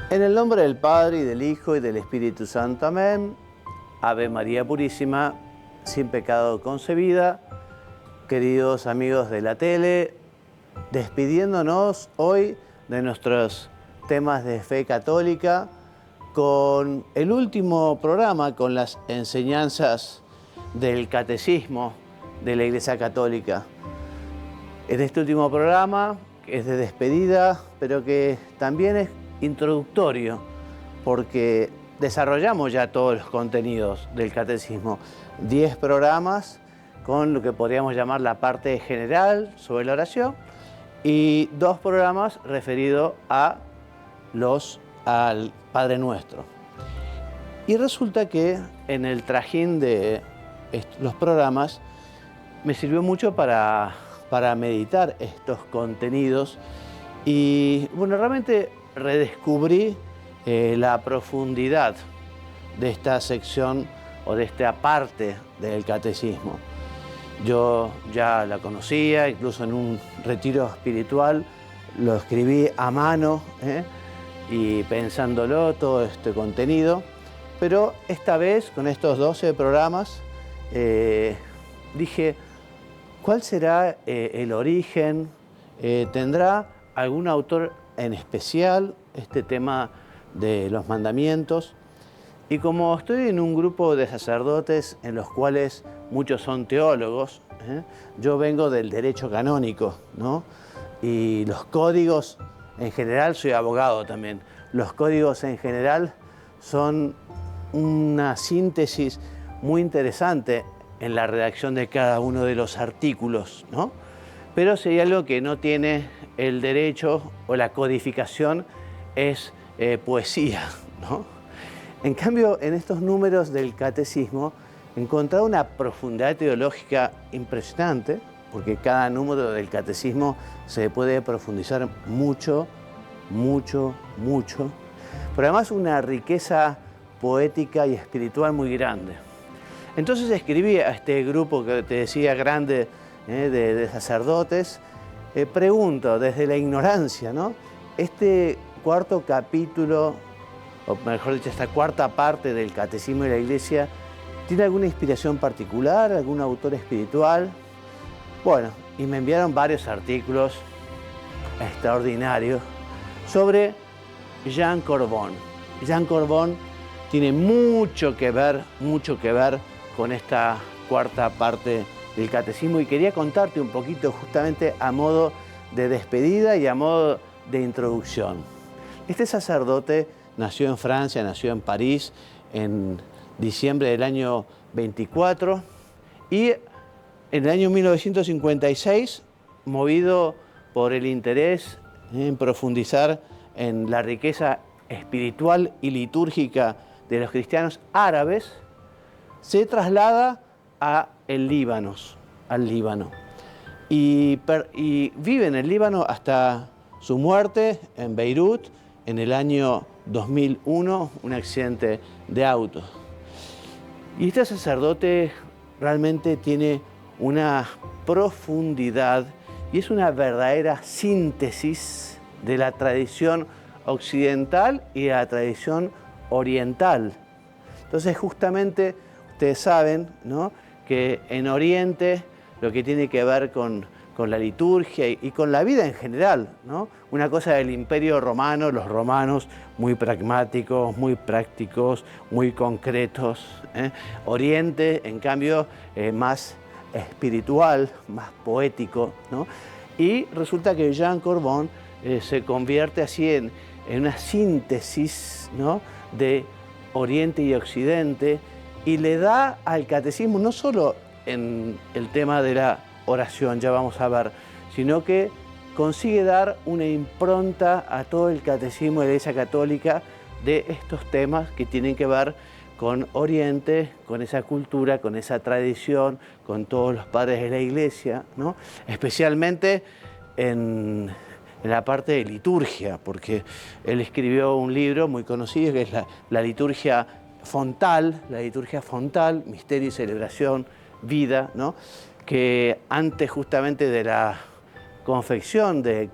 En el nombre del Padre, y del Hijo, y del Espíritu Santo. Amén. Ave María Purísima, sin pecado concebida. Queridos amigos de la tele, despidiéndonos hoy de nuestros temas de fe católica con el último programa, con las enseñanzas del Catecismo de la Iglesia Católica. En este último programa, que es de despedida, pero que también es introductorio, porque desarrollamos ya todos los contenidos del Catecismo. 10 programas con lo que podríamos llamar la parte general sobre la oración y 2 programas referidos al Padre Nuestro. Y resulta que en el trajín de los programas me sirvió mucho para meditar estos contenidos y bueno, realmente redescubrí la profundidad de esta sección o de esta parte del catecismo. Yo ya la conocía, incluso en un retiro espiritual lo escribí a mano y pensándolo todo este contenido, pero esta vez con estos 12 programas dije, ¿cuál será el origen? ¿Tendrá algún autor en especial este tema de los mandamientos? Y como estoy en un grupo de sacerdotes en los cuales muchos son teólogos, yo vengo del derecho canónico, ¿no? Y los códigos en general, soy abogado también, los códigos en general son una síntesis muy interesante en la redacción de cada uno de los artículos, ¿no? Pero si hay algo que no tiene el derecho o la codificación es poesía, ¿no? En cambio, en estos números del catecismo he encontrado una profundidad teológica impresionante, porque cada número del catecismo se puede profundizar mucho, mucho, mucho, pero además una riqueza poética y espiritual muy grande. Entonces escribí a este grupo que te decía grande de sacerdotes, pregunto desde la ignorancia, ¿no? Este cuarto capítulo, o mejor dicho, esta cuarta parte del Catecismo de la Iglesia, ¿tiene alguna inspiración particular, algún autor espiritual? Bueno, y me enviaron varios artículos extraordinarios sobre Jean Corbon. Jean Corbon tiene mucho que ver con esta cuarta parte del catecismo y quería contarte un poquito justamente a modo de despedida y a modo de introducción. Este sacerdote nació en Francia, nació en París en diciembre del año 24 y en el año 1956, movido por el interés en profundizar en la riqueza espiritual y litúrgica de los cristianos árabes, se traslada al Líbano y vive en el Líbano hasta su muerte en Beirut en el año 2001, un accidente de auto. Y este sacerdote realmente tiene una profundidad y es una verdadera síntesis de la tradición occidental y de la tradición oriental. Entonces, justamente, ustedes saben, ¿no?, que en Oriente lo que tiene que ver con la liturgia y con la vida en general, ¿no? Una cosa del Imperio Romano, los romanos muy pragmáticos, muy prácticos, muy concretos. Oriente, en cambio, más espiritual, más poético, ¿no? Y resulta que Jean Corbon se convierte así en una síntesis, ¿no?, de Oriente y Occidente, y le da al catecismo no solo en el tema de la oración, ya vamos a ver, sino que consigue dar una impronta a todo el catecismo de la Iglesia Católica de estos temas que tienen que ver con Oriente, con esa cultura, con esa tradición, con todos los padres de la Iglesia, ¿no? Especialmente en la parte de liturgia, porque él escribió un libro muy conocido que es la liturgia fontal, misterio y celebración, vida, ¿no?, que antes justamente de la confección del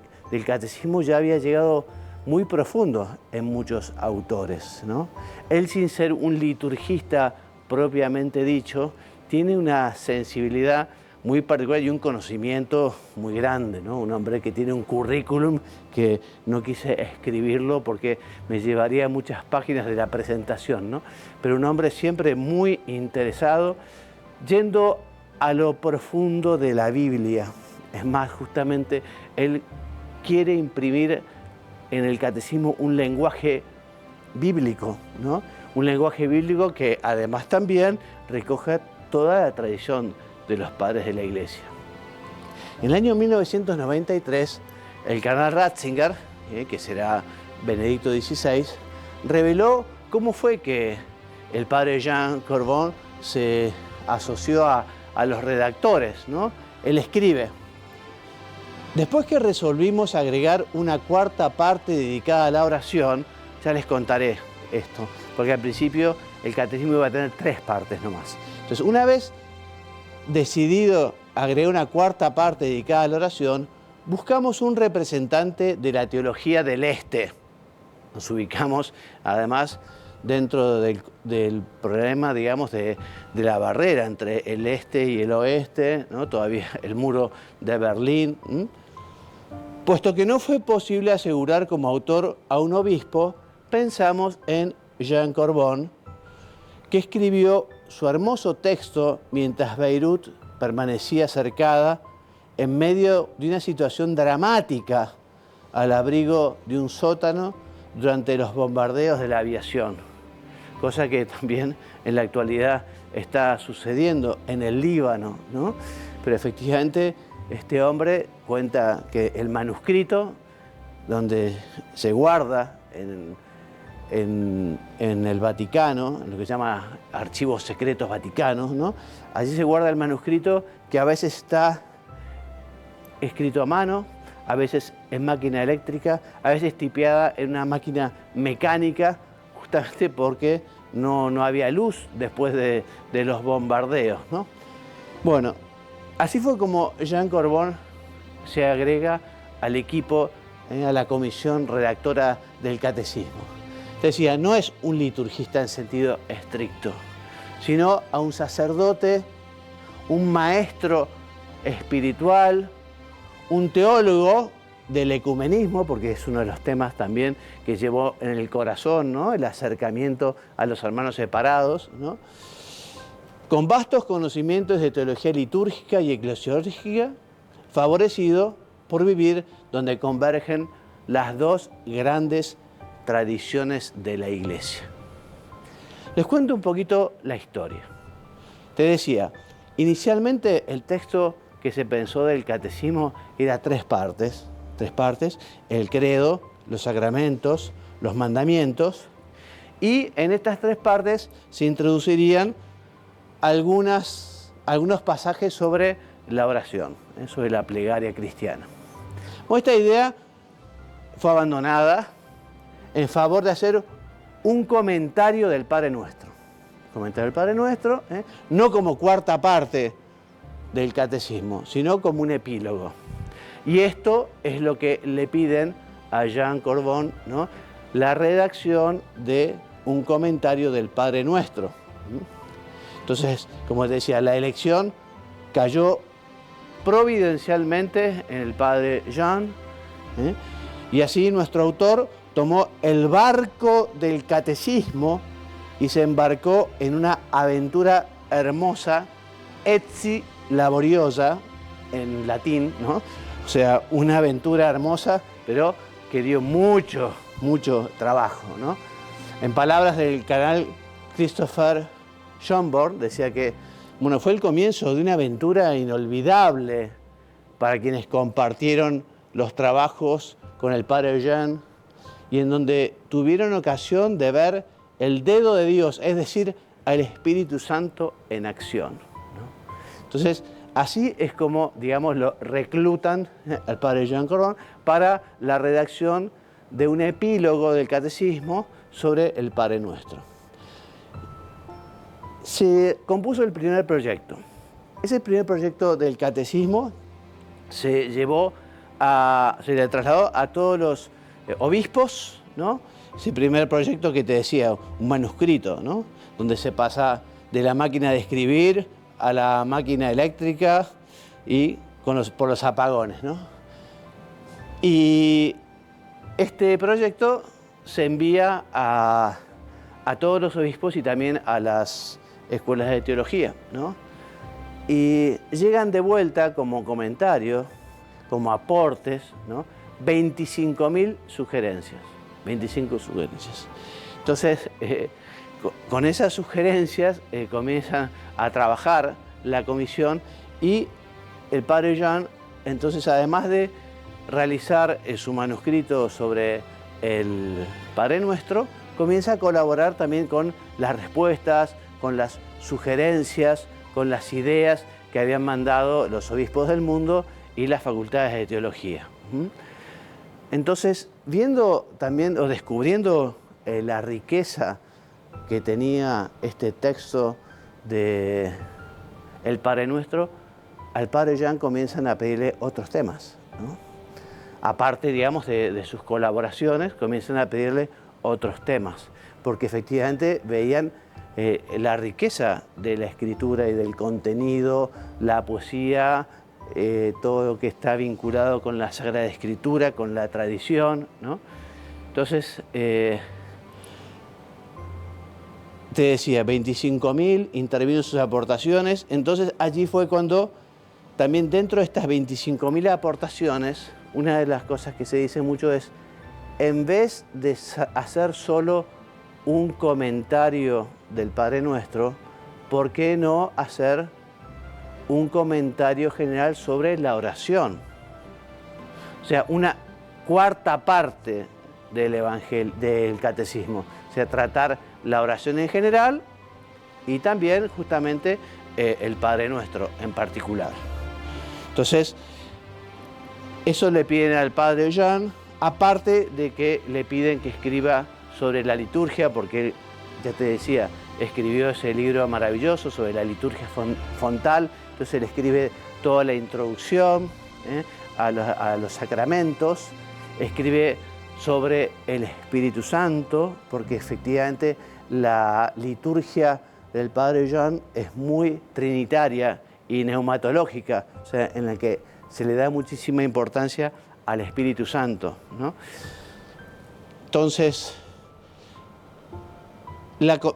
catecismo ya había llegado muy profundo en muchos autores, ¿no? Él, sin ser un liturgista propiamente dicho, tiene una sensibilidad muy particular y un conocimiento muy grande, ¿no? Un hombre que tiene un currículum que no quise escribirlo porque me llevaría muchas páginas de la presentación, ¿no? Pero un hombre siempre muy interesado, yendo a lo profundo de la Biblia. Es más, justamente, él quiere imprimir en el catecismo un lenguaje bíblico, ¿no? Un lenguaje bíblico que además también recoge toda la tradición de los padres de la Iglesia. En el año 1993, el cardenal Ratzinger, que será Benedicto XVI, reveló cómo fue que el padre Jean Corbon se asoció a los redactores, ¿no? Él escribe: después que resolvimos agregar una cuarta parte dedicada a la oración, ya les contaré esto, porque al principio el catecismo iba a tener 3 partes nomás. Entonces, una vez decidido agregar una cuarta parte dedicada a la oración, buscamos un representante de la teología del Este. Nos ubicamos, además, dentro del problema, digamos, de la barrera entre el Este y el Oeste, ¿no? Todavía el muro de Berlín. Puesto que no fue posible asegurar como autor a un obispo, pensamos en Jean Corbon, que escribió su hermoso texto mientras Beirut permanecía cercada en medio de una situación dramática al abrigo de un sótano durante los bombardeos de la aviación, cosa que también en la actualidad está sucediendo en el Líbano, ¿no? Pero efectivamente este hombre cuenta que el manuscrito donde se guarda en el Vaticano, en lo que se llama archivos secretos vaticanos, ¿no? Allí se guarda el manuscrito que a veces está escrito a mano, a veces en máquina eléctrica, a veces tipeada en una máquina mecánica, justamente porque no había luz después de los bombardeos, ¿no? Bueno, así fue como Jean Corbon se agrega al equipo, a la comisión redactora del catecismo. Decía, no es un liturgista en sentido estricto, sino a un sacerdote, un maestro espiritual, un teólogo del ecumenismo, porque es uno de los temas también que llevó en el corazón, ¿no? El acercamiento a los hermanos separados, ¿no? Con vastos conocimientos de teología litúrgica y eclesiológica, favorecido por vivir donde convergen las 2 grandes tradiciones de la Iglesia. Les cuento un poquito la historia. Te decía, inicialmente el texto que se pensó del catecismo era 3 partes, el credo, los sacramentos, los mandamientos, y en estas 3 partes se introducirían algunos pasajes sobre la oración, sobre la plegaria cristiana. Esta idea fue abandonada en favor de hacer un comentario del Padre Nuestro. Comentario del Padre Nuestro, no como cuarta parte del catecismo, sino como un epílogo. Y esto es lo que le piden a Jean Corbon, ¿no? La redacción de un comentario del Padre Nuestro. Entonces, como te decía, la elección cayó providencialmente en el Padre Jean, y así nuestro autor tomó el barco del catecismo y se embarcó en una aventura hermosa, etsi laboriosa, en latín, ¿no? O sea, una aventura hermosa, pero que dio mucho trabajo, ¿no? En palabras del cardenal Christopher Schönborn, decía que, bueno, fue el comienzo de una aventura inolvidable para quienes compartieron los trabajos con el Padre Jean y en donde tuvieron ocasión de ver el dedo de Dios, es decir, al Espíritu Santo en acción, ¿no? Entonces, así es como, digamos, lo reclutan al Padre Jean Corbon para la redacción de un epílogo del catecismo sobre el Padre Nuestro. Se compuso el primer proyecto. Ese primer proyecto del catecismo se le trasladó a todos obispos, ¿no? Ese primer proyecto que te decía, un manuscrito, ¿no? Donde se pasa de la máquina de escribir a la máquina eléctrica y por los apagones, ¿no? Y este proyecto se envía a todos los obispos y también a las escuelas de teología, ¿no? Y llegan de vuelta como comentarios, como aportes, ¿no? 25.000 sugerencias. 25 sugerencias. Entonces, con esas sugerencias comienzan a trabajar la comisión y el padre Jean, entonces, además de realizar su manuscrito sobre el Padre Nuestro, comienza a colaborar también con las respuestas, con las sugerencias, con las ideas que habían mandado los obispos del mundo y las facultades de teología. Entonces, viendo también o descubriendo la riqueza que tenía este texto de el Padre Nuestro, al Padre Jean comienzan a pedirle otros temas, ¿no? Aparte, digamos, de sus colaboraciones, comienzan a pedirle otros temas, porque efectivamente veían la riqueza de la escritura y del contenido, la poesía, todo lo que está vinculado con la Sagrada Escritura, con la tradición, ¿no? Entonces, te decía, 25.000 intervino en sus aportaciones. Entonces, allí fue cuando también dentro de estas 25.000 aportaciones, una de las cosas que se dice mucho es, en vez de hacer solo un comentario del Padre Nuestro, ¿por qué no hacer un comentario general sobre la oración? O sea, una cuarta parte del Evangelio, del Catecismo. O sea, tratar la oración en general y también justamente el Padre Nuestro en particular. Entonces, eso le piden al Padre Jean, aparte de que le piden que escriba sobre la liturgia, porque él, ya te decía, escribió ese libro maravilloso sobre la liturgia fontal. Entonces él escribe toda la introducción a los sacramentos, escribe sobre el Espíritu Santo, porque efectivamente la liturgia del Padre Jean es muy trinitaria y neumatológica, o sea, en la que se le da muchísima importancia al Espíritu Santo, ¿no? Entonces,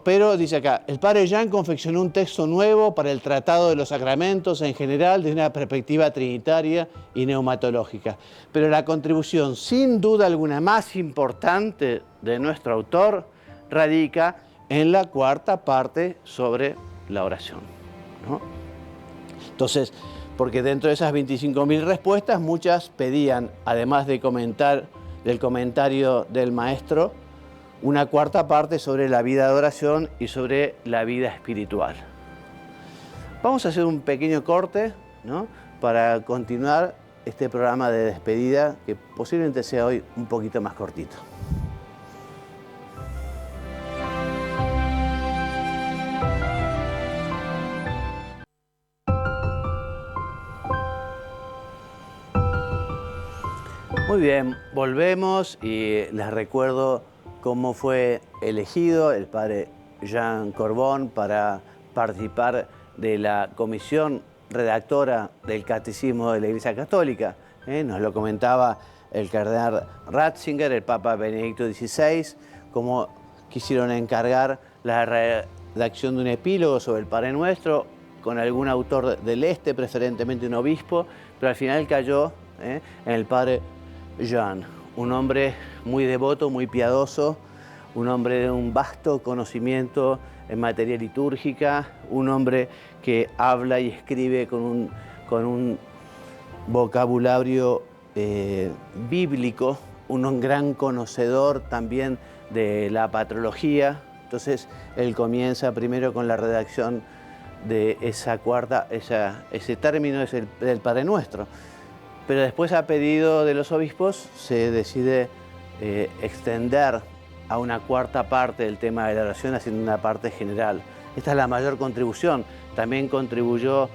pero dice acá, el Padre Jean confeccionó un texto nuevo para el Tratado de los Sacramentos en general desde una perspectiva trinitaria y neumatológica. Pero la contribución, sin duda alguna, más importante de nuestro autor radica en la cuarta parte sobre la oración, ¿no? Entonces, porque dentro de esas 25.000 respuestas, muchas pedían, además de del comentario del maestro, una cuarta parte sobre la vida de oración y sobre la vida espiritual. Vamos a hacer un pequeño corte, ¿no?, para continuar este programa de despedida, que posiblemente sea hoy un poquito más cortito. Muy bien, volvemos y les recuerdo cómo fue elegido el padre Jean Corbon para participar de la comisión redactora del Catecismo de la Iglesia Católica. Nos lo comentaba el cardenal Ratzinger, el Papa Benedicto XVI, cómo quisieron encargar la redacción de un epílogo sobre el Padre Nuestro con algún autor del Este, preferentemente un obispo, pero al final cayó en el padre Jean, un hombre muy devoto, muy piadoso, un hombre de un vasto conocimiento en materia litúrgica, un hombre que habla y escribe con un vocabulario bíblico, un gran conocedor también de la patrología. Entonces él comienza primero con la redacción de ese término es del Padre Nuestro. Pero después, a pedido de los obispos, se decide extender a una cuarta parte del tema de la oración, haciendo una parte general. Esta es la mayor contribución. También contribuyó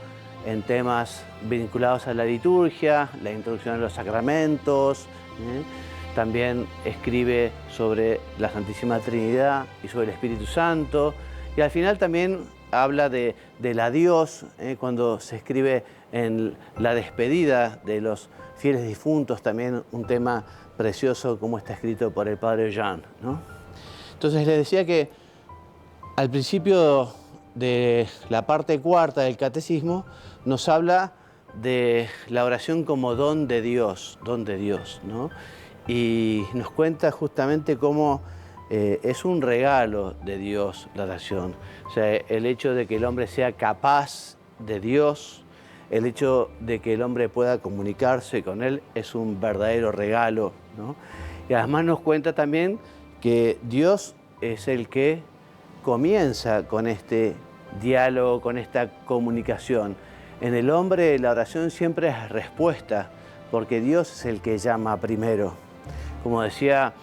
en temas vinculados a la liturgia, la introducción a los sacramentos, también escribe sobre la Santísima Trinidad y sobre el Espíritu Santo. Y al final también habla del adiós, cuando se escribe en la despedida de los fieles difuntos, también un tema precioso como está escrito por el Padre Jean, ¿no? Entonces les decía que al principio de la parte cuarta del Catecismo nos habla de la oración como don de Dios, ¿no? Y nos cuenta justamente cómo es un regalo de Dios la oración. O sea, el hecho de que el hombre sea capaz de Dios, el hecho de que el hombre pueda comunicarse con Él es un verdadero regalo, ¿no? Y además nos cuenta también que Dios es el que comienza con este diálogo, con esta comunicación. En el hombre la oración siempre es respuesta, porque Dios es el que llama primero. Como decía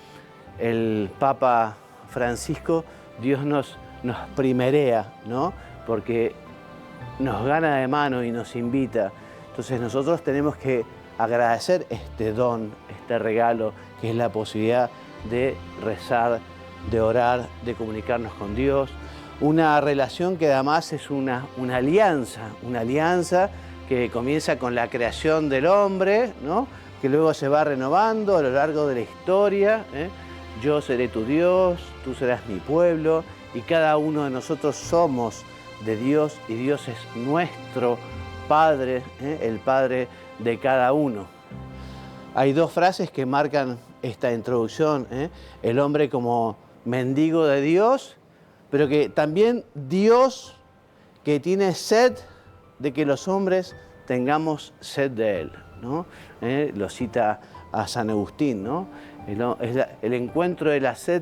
el Papa Francisco, Dios nos primerea, ¿no? Porque nos gana de mano y nos invita. Entonces nosotros tenemos que agradecer este don, este regalo, que es la posibilidad de rezar, de orar, de comunicarnos con Dios. Una relación que además es una alianza que comienza con la creación del hombre, ¿no? Que luego se va renovando a lo largo de la historia, ¿eh? Yo seré tu Dios, tú serás mi pueblo, y cada uno de nosotros somos de Dios, y Dios es nuestro Padre, el Padre de cada uno. Hay dos frases que marcan esta introducción, el hombre como mendigo de Dios, pero que también Dios que tiene sed de que los hombres tengamos sed de Él, ¿no? Lo cita a San Agustín, ¿no? Es el encuentro de la sed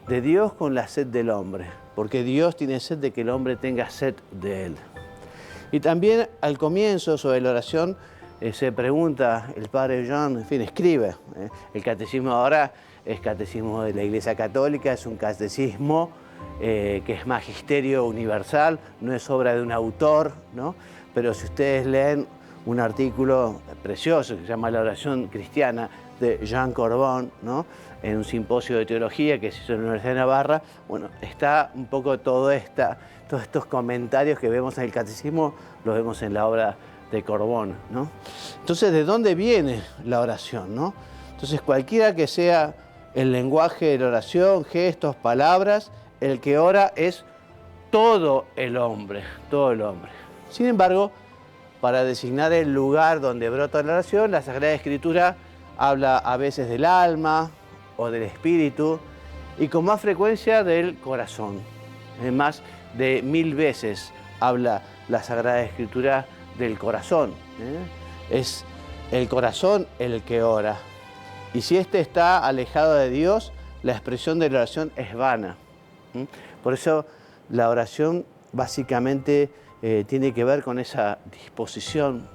de Dios con la sed del hombre, porque Dios tiene sed de que el hombre tenga sed de Él. Y también al comienzo sobre la oración se pregunta el Padre Jean, en fin, escribe. El catecismo ahora es catecismo de la Iglesia Católica, es un catecismo que es magisterio universal, no es obra de un autor, ¿no? Pero si ustedes leen un artículo precioso que se llama La oración cristiana de Jean Corbon, ¿no? En un simposio de teología que se hizo en la Universidad de Navarra, bueno, está un poco todos estos comentarios que vemos en el catecismo, los vemos en la obra de Corbon, ¿no? Entonces, ¿de dónde viene la oración, no? Entonces, cualquiera que sea el lenguaje de la oración, gestos, palabras, el que ora es todo el hombre, todo el hombre. Sin embargo, para designar el lugar donde brota la oración, la Sagrada Escritura habla a veces del alma o del espíritu y con más frecuencia del corazón. Más de 1000 veces habla la Sagrada Escritura del corazón. Es el corazón el que ora. Y si éste está alejado de Dios, la expresión de la oración es vana. Por eso la oración básicamente tiene que ver con esa disposición.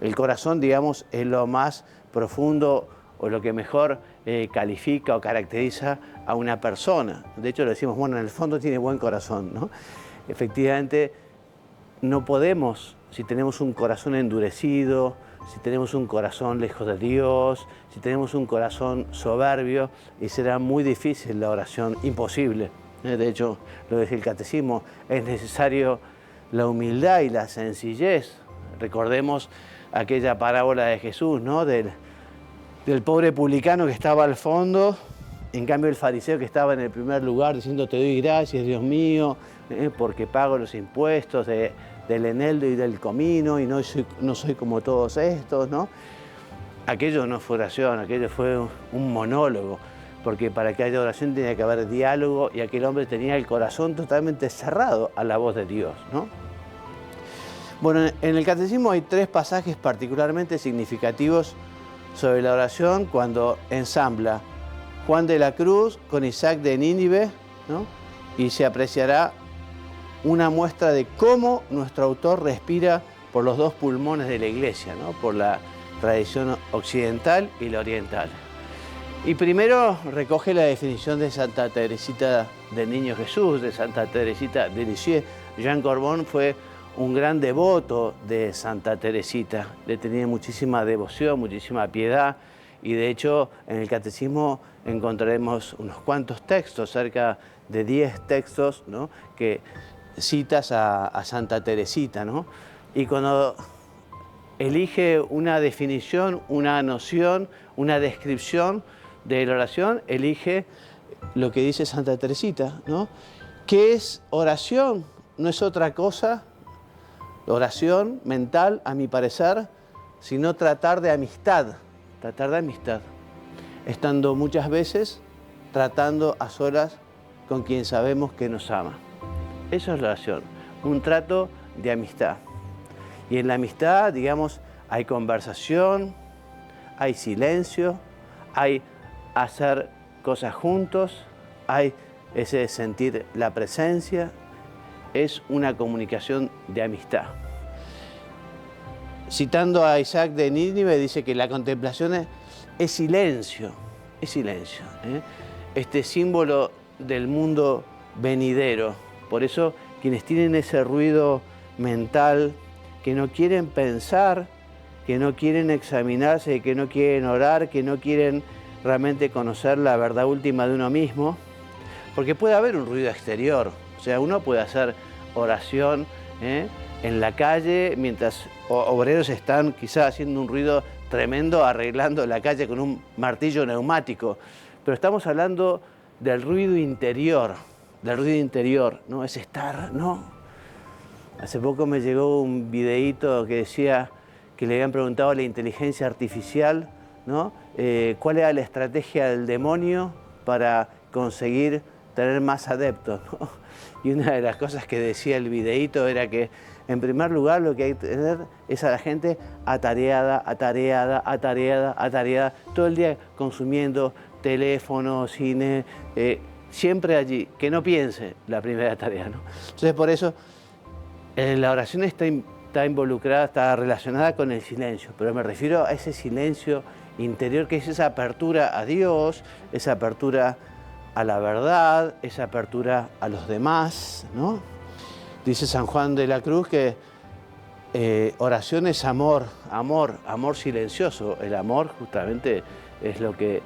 El corazón, digamos, es lo más profundo o lo que mejor califica o caracteriza a una persona. De hecho, le decimos, bueno, en el fondo tiene buen corazón, ¿no? Efectivamente, no podemos, si tenemos un corazón endurecido, si tenemos un corazón lejos de Dios, si tenemos un corazón soberbio, y será muy difícil la oración, imposible. De hecho, lo decía el catecismo, es necesario la humildad y la sencillez. Recordemos aquella parábola de Jesús, ¿no? Del pobre publicano que estaba al fondo, en cambio el fariseo que estaba en el primer lugar diciendo te doy gracias, Dios mío, porque pago los impuestos del eneldo y del comino y no soy como todos estos, ¿no? Aquello no fue oración, aquello fue un monólogo, porque para que haya oración tenía que haber diálogo y aquel hombre tenía el corazón totalmente cerrado a la voz de Dios, ¿no? Bueno, en el catecismo hay 3 pasajes particularmente significativos sobre la oración cuando ensambla Juan de la Cruz con Isaac de Nínive, ¿no? Y se apreciará una muestra de cómo nuestro autor respira por los 2 pulmones de la Iglesia, ¿no? Por la tradición occidental y la oriental. Y primero recoge la definición de Santa Teresita del Niño Jesús, de Santa Teresita de Lisieux. Jean Corbon fue un gran devoto de Santa Teresita, le tenía muchísima devoción, muchísima piedad, Y de hecho, en el catecismo encontraremos unos cuantos textos, cerca de 10 textos, ¿no?, que citas a Santa Teresita, ¿no? Y cuando elige una definición, una noción, una descripción de la oración, elige lo que dice Santa Teresita, ¿no? ¿Qué es oración? No es otra cosa, oración mental, a mi parecer, sino tratar de amistad, estando muchas veces tratando a solas con quien sabemos que nos ama. Eso es la oración, un trato de amistad. Y en la amistad, digamos, hay conversación, hay silencio, hay hacer cosas juntos, hay ese sentir la presencia, es una comunicación de amistad. Citando a Isaac de Nínive, dice que la contemplación es silencio, ¿eh? Este símbolo del mundo venidero. Por eso quienes tienen ese ruido mental, que no quieren pensar, que no quieren examinarse, que no quieren orar, que no quieren realmente conocer la verdad última de uno mismo, porque puede haber un ruido exterior, o sea, uno puede hacer oración en la calle mientras obreros están quizás haciendo un ruido tremendo arreglando la calle con un martillo neumático, pero estamos hablando del ruido interior, ¿no? Es estar, ¿no? Hace poco me llegó un videíto que decía que le habían preguntado a la inteligencia artificial, ¿no?, cuál era la estrategia del demonio para conseguir tener más adeptos, ¿no? Y una de las cosas que decía el videíto era que, en primer lugar, lo que hay que tener es a la gente atareada, todo el día consumiendo teléfono, cine, siempre allí, que no piense la primera tarea, ¿no? Entonces, por eso, la oración está involucrada, está relacionada con el silencio, pero me refiero a ese silencio interior que es esa apertura a Dios, esa apertura a la verdad, esa apertura a los demás, ¿no? Dice San Juan de la Cruz que oración es amor silencioso. El amor justamente es lo que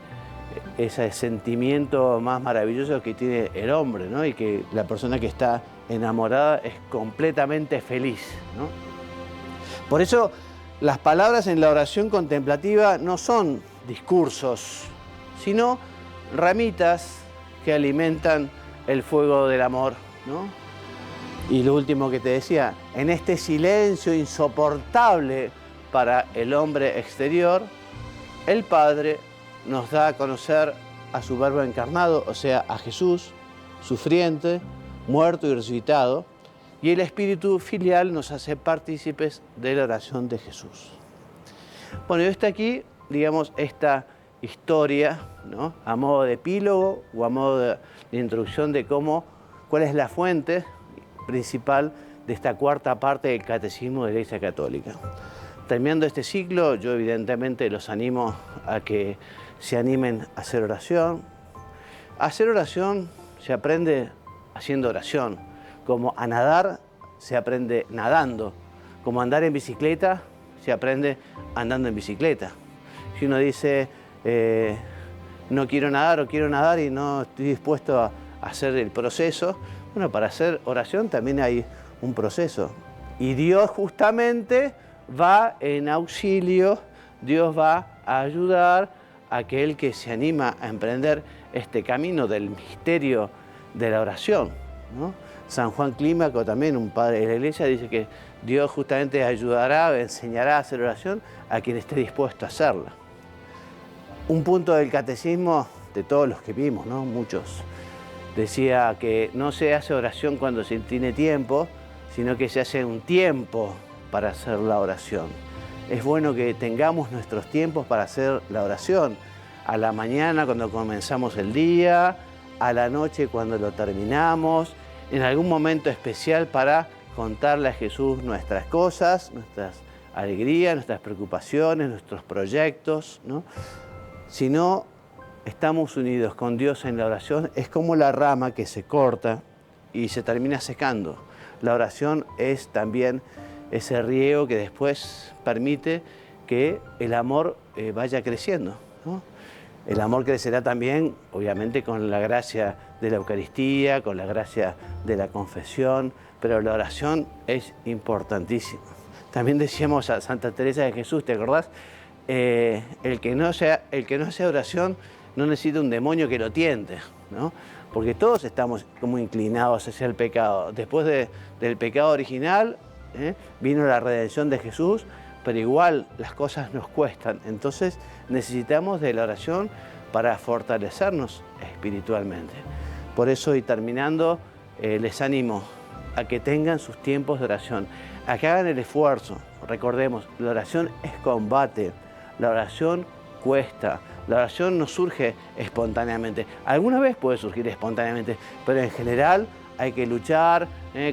ese sentimiento más maravilloso que tiene el hombre, ¿no? Y que la persona que está enamorada es completamente feliz, ¿no? Por eso las palabras en la oración contemplativa no son discursos, sino ramitas que alimentan el fuego del amor, ¿no? Y lo último que te decía, en este silencio insoportable para el hombre exterior, el Padre nos da a conocer a su Verbo encarnado, o sea, a Jesús, sufriente, muerto y resucitado, y el Espíritu filial nos hace partícipes de la oración de Jesús. Bueno, yo está aquí, digamos, esta historia, ¿no?, a modo de epílogo o a modo de introducción de cuál es la fuente principal de esta cuarta parte del Catecismo de la Iglesia Católica. Terminando este ciclo, yo evidentemente los animo a que se animen a hacer oración. A hacer oración se aprende haciendo oración, como a nadar se aprende nadando, como a andar en bicicleta se aprende andando en bicicleta. Si uno dice, no quiero nadar o quiero nadar y no estoy dispuesto a hacer el proceso, bueno, para hacer oración también hay un proceso. Y Dios justamente va en auxilio, Dios va a ayudar a aquel que se anima a emprender este camino del misterio de la oración, ¿no? San Juan Clímaco, también un padre de la Iglesia, dice que Dios justamente ayudará, enseñará a hacer oración a quien esté dispuesto a hacerla. Un punto del catecismo de todos los que vimos, ¿no?, muchos, decía que no se hace oración cuando se tiene tiempo, sino que se hace un tiempo para hacer la oración. Es bueno que tengamos nuestros tiempos para hacer la oración. A la mañana cuando comenzamos el día, a la noche cuando lo terminamos, en algún momento especial para contarle a Jesús nuestras cosas, nuestras alegrías, nuestras preocupaciones, nuestros proyectos, ¿no? Si no estamos unidos con Dios en la oración, es como la rama que se corta y se termina secando. La oración es también ese riego que después permite que el amor vaya creciendo. ¿no? El amor crecerá también, obviamente, con la gracia de la Eucaristía, con la gracia de la confesión, pero la oración es importantísima. También decíamos a Santa Teresa de Jesús, ¿te acordás? El que no hace oración no necesita un demonio que lo tiente, ¿no? Porque todos estamos como inclinados hacia el pecado. Después del pecado original, vino la redención de Jesús, pero igual las cosas nos cuestan. Entonces necesitamos de la oración para fortalecernos espiritualmente. Por eso, y terminando, les animo a que tengan sus tiempos de oración, a que hagan el esfuerzo. Recordemos, la oración es combate, la oración cuesta, la oración no surge espontáneamente. Alguna vez puede surgir espontáneamente, pero en general hay que luchar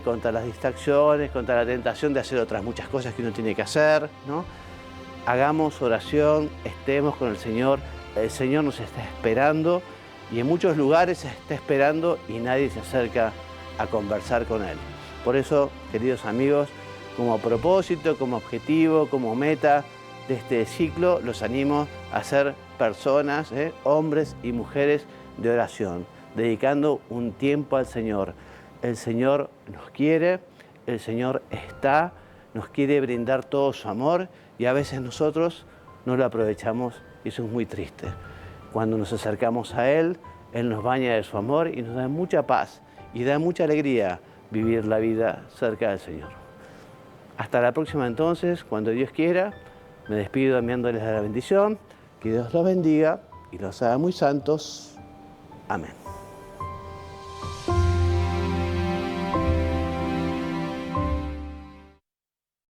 contra las distracciones, contra la tentación de hacer otras muchas cosas que uno tiene que hacer, ¿no? Hagamos oración, estemos con el Señor nos está esperando y en muchos lugares se está esperando y nadie se acerca a conversar con Él. Por eso, queridos amigos, como propósito, como objetivo, como meta de este ciclo, los animo a ser personas, hombres y mujeres de oración, dedicando un tiempo al Señor. El Señor nos quiere, el Señor está, nos quiere brindar todo su amor y a veces nosotros no lo aprovechamos y eso es muy triste. Cuando nos acercamos a Él, Él nos baña de su amor y nos da mucha paz y da mucha alegría vivir la vida cerca del Señor. Hasta la próxima entonces, cuando Dios quiera, me despido enviándoles la bendición. Que Dios los bendiga y los haga muy santos. Amén.